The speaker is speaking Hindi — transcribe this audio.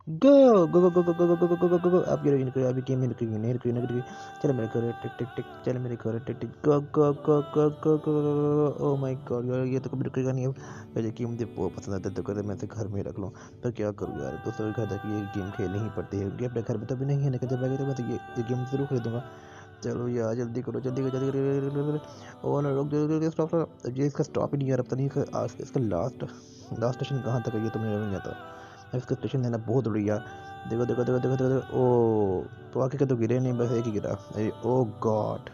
गो गो गो गो गो गो गो गो गो गो गो गो आप ये निकल अभी गेम में निकलेगी नहीं रुकेगी नहीं रुकेगी। चल मेरे घर टिक टिक टिक चल मेरे घर टिक टिक गो गो गो गो गो गो ओ माय गॉड यार ये तो कभी रुकेगा नहीं अब। ये गेम मुझे बहुत पसंद आता है तो कहते मैं इसे घर में ही रख लूँ। पर क्या करूँ यार दोस्तों के घर जाके ये गेम खेलनी ही पड़ती है क्योंकि अपने घर में तो अभी नहीं है लेकिन जब आएगा तो मैं तो ये गेम जरूर खरीदूंगा। चलो यार जल्दी करो जल्दी करो जल्दी करो ओ ना रुक जल्दी स्टॉप स्टॉप ये इसका स्टॉप ही नहीं यार पता नहीं इसका लास्ट लास्ट स्टेशन कहाँ तक है ये तो मुझे नहीं आता। अब इसका स्टेशन देना बहुत जरूरी है। देखो देखो देखो देखो देखो देखो, ओ तो आके के तो गिरे नहीं बस एक ही गिरा। अरे ओ गॉड।